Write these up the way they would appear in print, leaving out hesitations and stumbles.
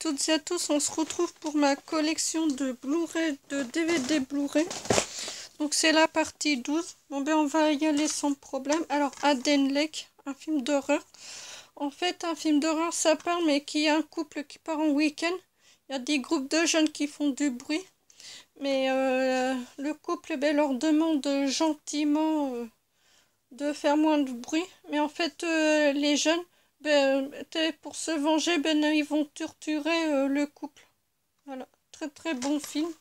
toutes et à tous, on se retrouve pour ma collection de Blu-ray, de DVD Blu-ray. Donc c'est la partie 12. Bon ben on va y aller sans problème. Alors Aden Lake, un film d'horreur. En fait un film d'horreur ça parle mais qu'il y a un couple qui part en week-end. Il y a des groupes de jeunes qui font du bruit. Mais le couple leur demande gentiment de faire moins de bruit. Mais en fait les jeunes, pour se venger, ils vont torturer le couple. Voilà, très très bon film.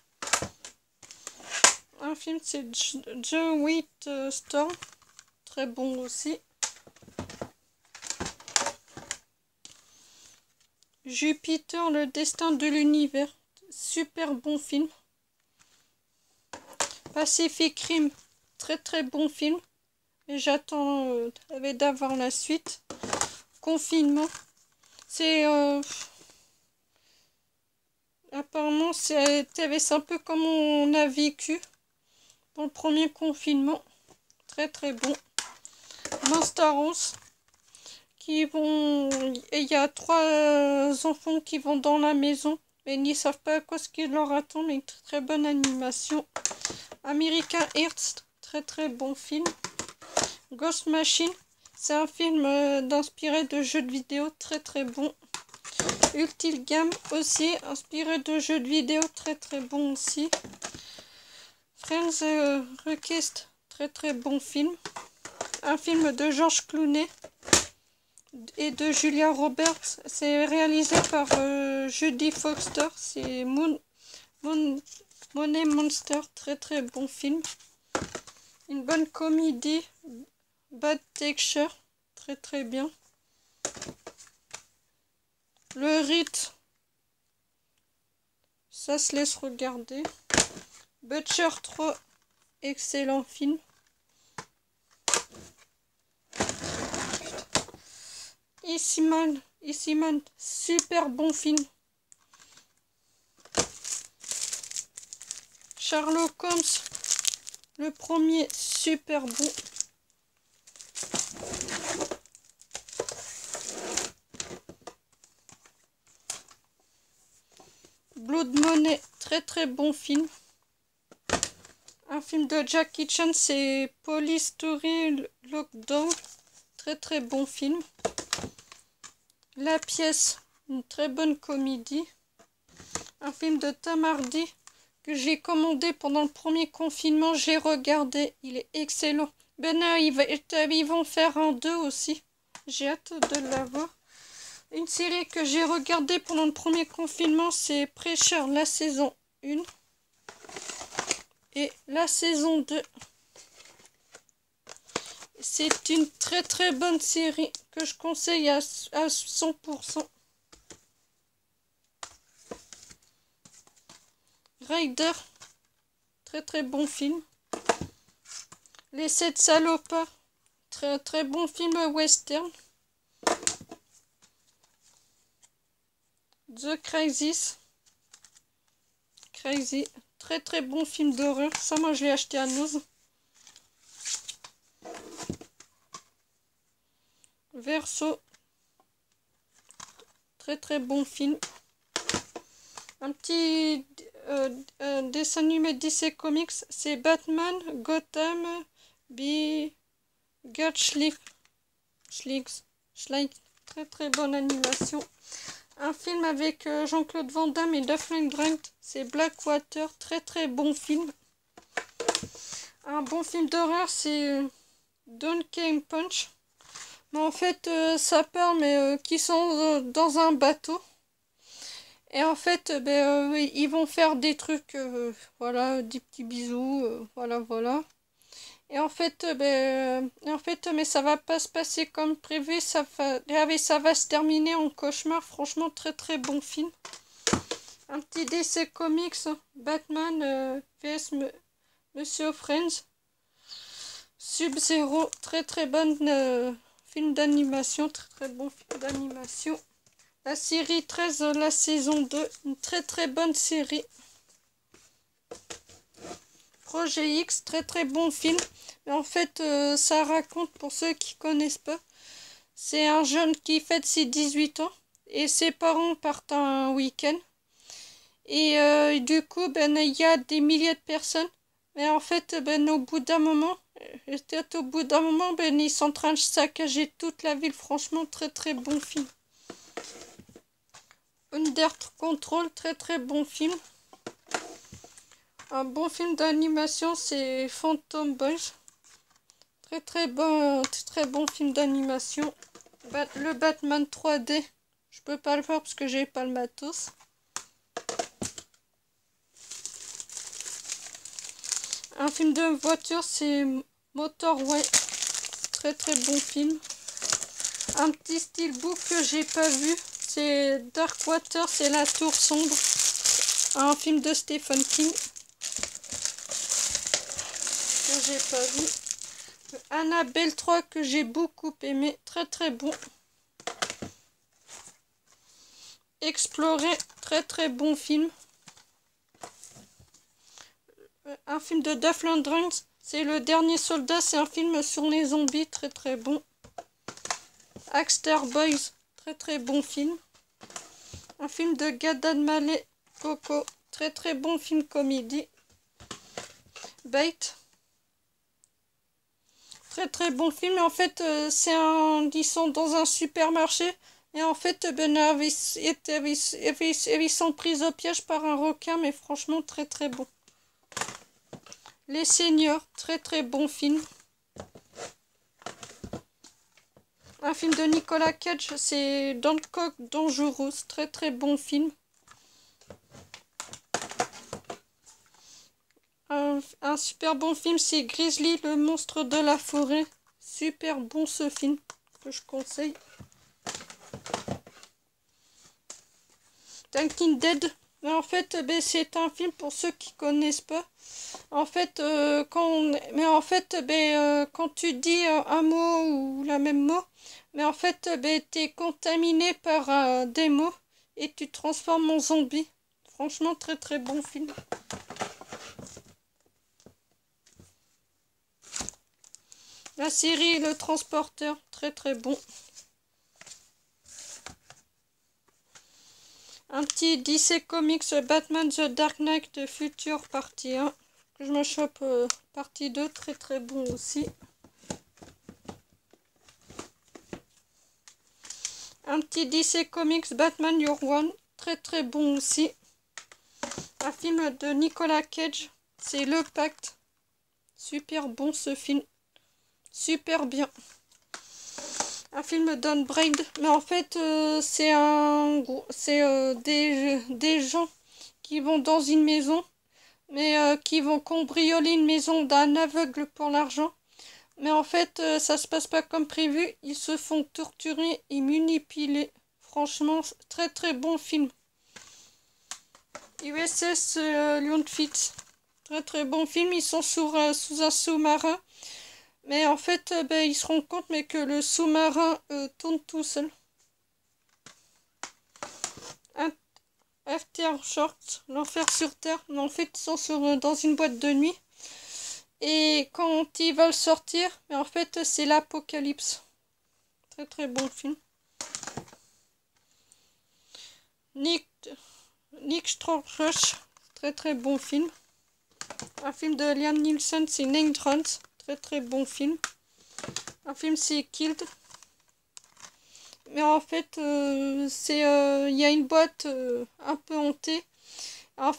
Un film, c'est The White Storm, très bon aussi. Jupiter, le destin de l'univers, super bon film. Pacific Rim, très très bon film. Et j'attends d'avoir la suite. Confinement, c'est apparemment c'est un peu comme on a vécu pour le premier confinement. Très très bon. Monsters qui vont, il y a 3 enfants qui vont dans la maison mais ils ne savent pas quoi ce qui leur attend, mais une très, très bonne animation. American Hearts, très très bon film. Ghost Machine, c'est un film inspiré de jeux de vidéo, très très bon. Ultimate Game aussi, inspiré de jeux de vidéo, très très bon aussi. Friends Request, très très bon film. Un film de George Clooney et de Julia Roberts. C'est réalisé par Jodie Foster. C'est Money Monster, très très bon film. Une bonne comédie, Bad Texture, très très bien. Le Rite, ça se laisse regarder. Butcher 3, excellent film. Ici Man, super bon film. Sherlock Holmes, le premier, super bon. Blood Money, très très bon film. Un film de Jackie Chan, c'est Police Story Lockdown, très très bon film. La pièce, une très bonne comédie. Un film de Tom Hardy que j'ai commandé pendant le premier confinement, j'ai regardé, il est excellent. Ils vont faire un 2 aussi, j'ai hâte de l'avoir. Une série que j'ai regardée pendant le premier confinement, c'est Preacher, la saison 1 et la saison 2. C'est une très très bonne série que je conseille à 100%. Raider, très très bon film. Les 7 salopards, très très bon film western. The Crazy, très très bon film d'horreur. Ça, moi je l'ai acheté à Noz. Verso, très très bon film. Un petit dessin animé DC Comics, c'est Batman, Gotham, Schleich, très très bonne animation. Un film avec Jean-Claude Van Damme et Dufresne Grant, c'est Blackwater, très très bon film. Un bon film d'horreur, c'est Donkey Punch. Mais en fait, ça parle, mais qui sont dans un bateau. Et en fait, ils vont faire des trucs, voilà, des petits bisous, voilà. Et en fait, mais ça va pas se passer comme prévu, ça va se terminer en cauchemar. Franchement, très très bon film. Un petit DC Comics, Batman vs Monsieur Friends. Sub-Zero, très très bonne film d'animation, très très bon film d'animation. La série 13, la saison 2, une très très bonne série. Projet X, très très bon film. Mais en fait, ça raconte, pour ceux qui connaissent pas, c'est un jeune qui fête ses 18 ans. et ses parents partent un week-end. Et du coup, il y a des milliers de personnes. Mais en fait, au bout d'un moment, ils sont en train de saccager toute la ville. Franchement, très très bon film. Under Control, très très bon film. Un bon film d'animation, c'est Phantom Boys. Très bon film d'animation. Le Batman 3D, je peux pas le voir parce que j'ai pas le matos. Un film de voiture, c'est Motorway. Très très bon film. Un petit steelbook que j'ai pas vu, c'est Darkwater, c'est La Tour Sombre. Un film de Stephen King que j'ai pas vu. Annabelle 3 que j'ai beaucoup aimé, très très bon. Explorer, très très bon film. Un film de Duff Landrance, c'est Le Dernier Soldat, c'est un film sur les zombies, très très bon. Axter Boys, très très bon film. Un film de Gad Elmaleh, Coco, très très bon film comédie. Bait, très très bon film. En fait, ils sont dans un supermarché et en fait, ils sont pris au piège par un requin, mais franchement très très bon. Les Seniors, très très bon film. Un film de Nicolas Cage, c'est Dancock Dangerous, très très bon film. Un super bon film, c'est Grizzly, le monstre de la forêt. Super bon ce film, que je conseille. Talking Dead, mais en fait, c'est un film pour ceux qui connaissent pas. En fait, quand tu dis un mot ou la même mot, mais en fait, t'es contaminé par des mots et tu te transformes en zombie. Franchement, très très bon film. La série Le Transporteur, très très bon. Un petit DC Comics Batman The Dark Knight de Future partie 1. Que je me chope partie 2, très très bon aussi. Un petit DC Comics Batman Year One, très très bon aussi. Un film de Nicolas Cage, c'est Le Pacte. Super bon ce film. Super bien. Un film d'Unbraid, mais en fait c'est des gens qui vont dans une maison, mais qui vont cambrioler une maison d'un aveugle pour l'argent. Mais en fait ça se passe pas comme prévu, ils se font torturer et manipuler. Franchement, très très bon film. USS Lionfit, très très bon film. Ils sont sous un sous-marin. Mais en fait, ils se rendent compte que le sous-marin tourne tout seul. After Short, l'enfer sur Terre. Mais en fait, ils sont dans une boîte de nuit. Et quand ils veulent sortir, mais en fait, c'est l'apocalypse. Très très bon film. Nick Rush, très très bon film. Un film de Liam Neeson, c'est Named Hunt. Très très bon film. Un film, c'est Killed. Mais en fait, il y a une boîte un peu hantée. Mais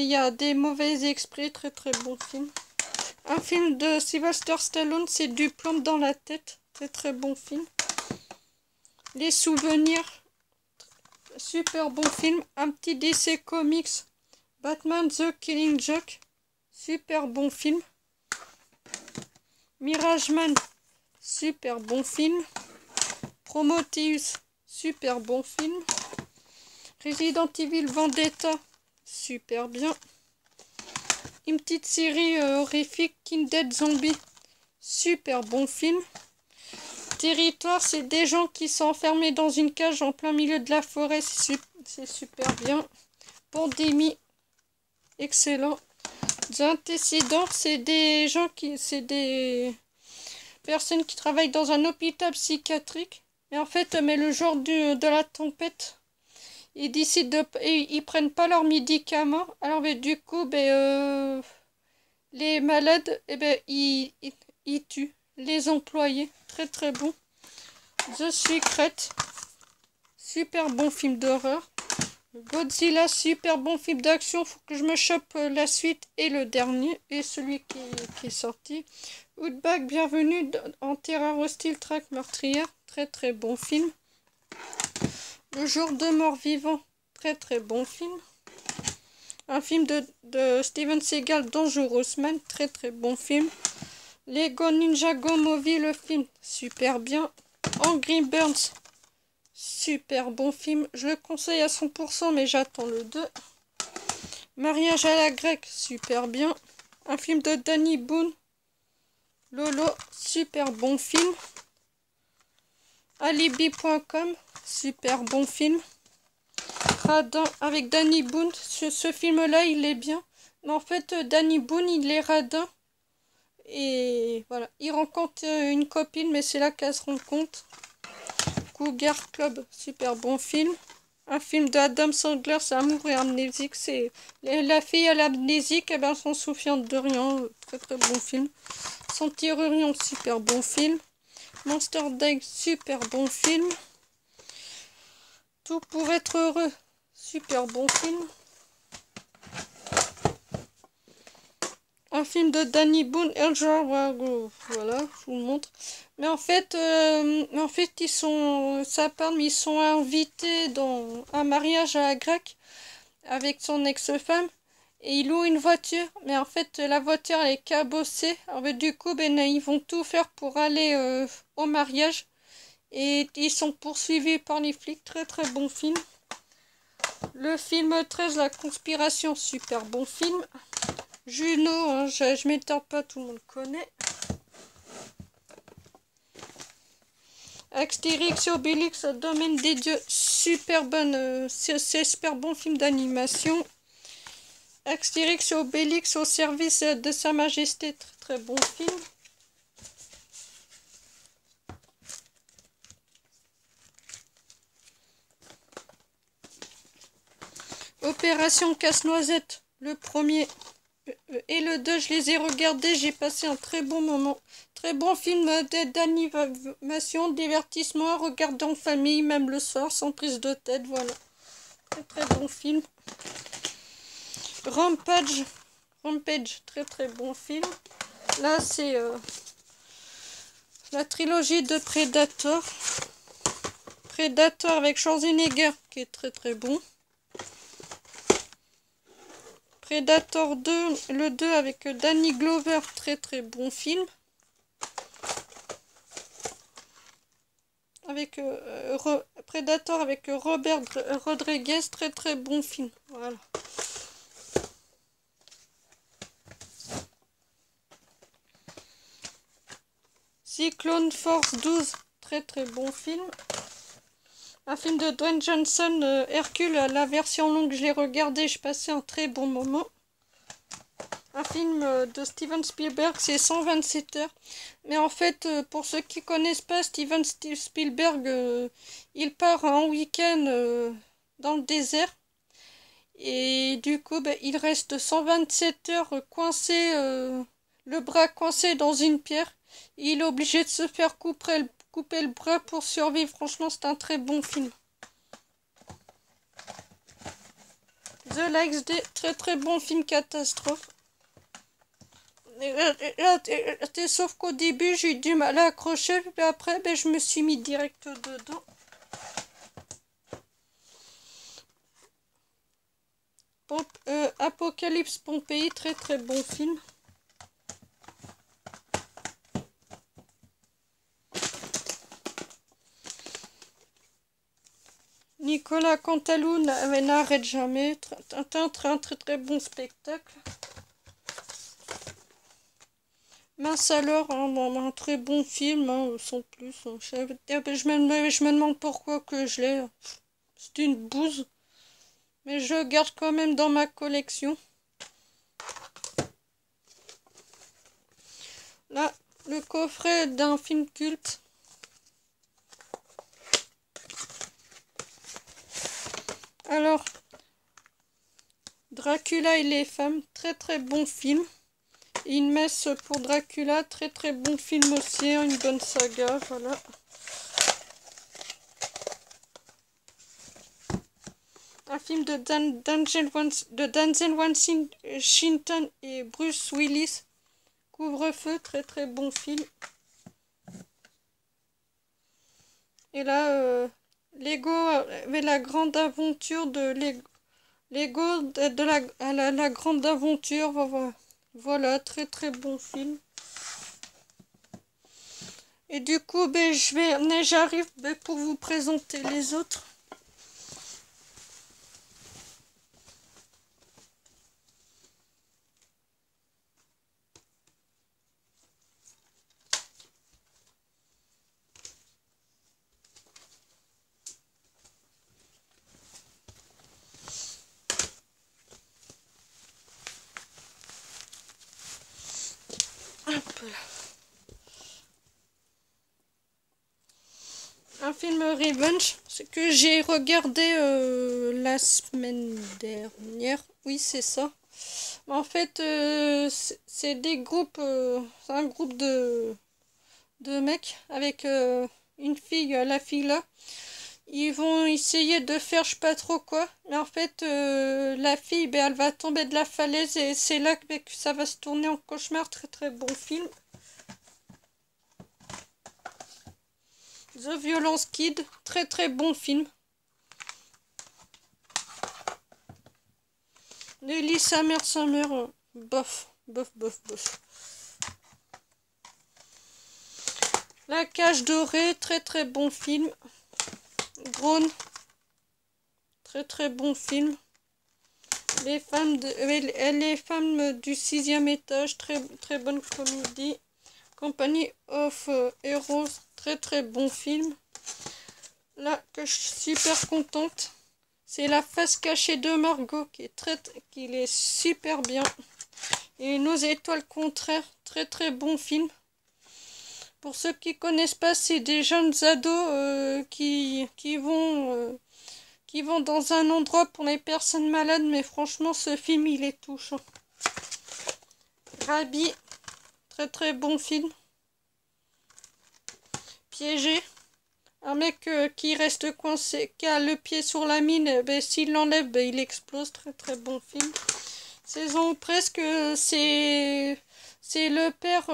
il y a des mauvais esprits. Très très bon film. Un film de Sylvester Stallone, c'est Du plomb dans la tête. Très très bon film. Les souvenirs, super bon film. Un petit DC Comics, Batman The Killing Joke, super bon film. Mirage Man, super bon film. Prometheus, super bon film. Resident Evil Vendetta, super bien. Une petite série horrifique, King Dead Zombie, super bon film. Territoire, c'est des gens qui sont enfermés dans une cage en plein milieu de la forêt, c'est super bien. Pandémie, excellent. The Antécédents, c'est des personnes qui travaillent dans un hôpital psychiatrique. Mais en fait, mais le jour de la tempête, ils décident ils prennent pas leurs médicaments. Alors, mais du coup, les malades, ils tuent les employés. Très très bon. The Secret, super bon film d'horreur. Godzilla, super bon film d'action. Faut que je me chope la suite et le dernier et celui qui est sorti. Outback, bienvenue en terreur hostile, traque meurtrière. Très très bon film. Le jour de mort vivant, très très bon film. Un film de Steven Seagal, Dangerous Man, très très bon film. Lego Ninjago Movie, le film, super bien. Angry Birds, super bon film. Je le conseille à 100%, mais j'attends le 2. Mariage à la grecque, super bien. Un film de Danny Boone, Lolo, super bon film. Alibi.com, super bon film. Radin avec Danny Boone. Ce film-là, il est bien. Mais en fait, Danny Boone, il est radin. Et voilà. Il rencontre une copine, mais c'est là qu'elle se rend compte. Cougar Club, super bon film. Un film d'Adam Sandler, c'est Amour et amnésique. C'est la fille à l'amnésique, elle s'en souvient de rien. Très très bon film. Centurion, super bon film. Monster Day, super bon film. Tout pour être heureux, super bon film. Un film de Danny Boone, Elja, voilà, je vous le montre. Mais en fait, ils sont, ça parle, mais ils sont invités dans un mariage à la grecque avec son ex-femme. Et ils louent une voiture, mais en fait, la voiture elle est cabossée. Alors, du coup, ils vont tout faire pour aller au mariage. Et ils sont poursuivis par les flics. Très très bon film. Le film 13, La Conspiration, super bon film. Juno, hein, je m'étends pas, tout le monde connaît. Astérix et Obélix, Domaine des dieux, super bonne, c'est super bon film d'animation. Astérix et Obélix au service de Sa Majesté, très très bon film. Opération Casse-Noisette, le premier et le 2, je les ai regardés, j'ai passé un très bon moment. Très bon film d'animation, divertissement, regarder en famille, même le soir, sans prise de tête, voilà. Très très bon film. Rampage, très très bon film. Là, c'est la trilogie de Predator. Predator avec Schwarzenegger, qui est très très bon. Predator 2, le 2 avec Danny Glover, très très bon film. Avec Predator avec Robert Rodriguez, très très bon film. Voilà. Cyclone Force 12, très très bon film. Un film de Dwayne Johnson, Hercule, la version longue, je l'ai regardé, je passais un très bon moment. Un film de Steven Spielberg, c'est 127 heures. Mais en fait, pour ceux qui connaissent pas Steven Spielberg, il part en week-end dans le désert. Et du coup, il reste 127 heures coincé, le bras coincé dans une pierre. Il est obligé de se faire couper le bras pour survivre. Franchement, c'est un très bon film. The Likes Day, très très bon film catastrophe. Sauf qu'au début, j'ai eu du mal à accrocher, puis après, je me suis mis direct dedans. Apocalypse Pompéi, très très bon film. Nicolas Cantalou n'arrête jamais. Un très très bon spectacle. Mince alors, un très bon film, sans plus. Je me demande pourquoi que je l'ai. C'est une bouse. Mais je garde quand même dans ma collection. Là, le coffret d'un film culte. Alors, Dracula et les femmes, très très bon film. Une messe pour Dracula, très très bon film aussi, une bonne saga, voilà. Un film de Denzel Washington et Bruce Willis. Couvre-feu, très très bon film. Et là, Lego avec la grande aventure de Lego de la grande aventure. Voilà, très très bon film. Et du coup, ben, j'arrive pour vous présenter les autres. Hop là. Un film Revenge, c'est que j'ai regardé la semaine dernière. Oui, c'est ça. En fait, c'est des groupes, c'est un groupe de mecs avec une fille, la fille là. Ils vont essayer de faire je sais pas trop quoi. Mais en fait, la fille, ben, elle va tomber de la falaise et c'est là que ça va se tourner en cauchemar. Très très bon film. The Violence Kid, très très bon film. Nelly, sa mère, bof, bof, bof, bof. La Cage Dorée, très très bon film. Drone, très très bon film. Les femmes du 6e étage, très très bonne comédie. Company of Heroes, très très bon film. Là que je suis super contente, c'est La face cachée de Margot qui est super bien. Et Nos étoiles contraires, très très bon film. Pour ceux qui connaissent pas, c'est des jeunes ados qui vont dans un endroit pour les personnes malades, mais franchement ce film il est touchant. Rabi, très très bon film. Piégé, un mec qui reste coincé, qui a le pied sur la mine, ben, s'il l'enlève, ben, il explose, très très bon film. Saison presque, c'est le père,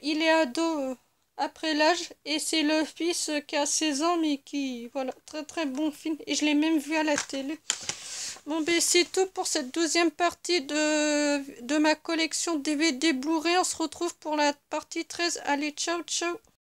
il est ado après l'âge, et c'est le fils qui a 16 ans, mais qui, voilà, très très bon film, et je l'ai même vu à la télé. Bon ben c'est tout pour cette 12e partie de ma collection DVD Blu-ray. On se retrouve pour la partie 13. Allez, ciao ciao.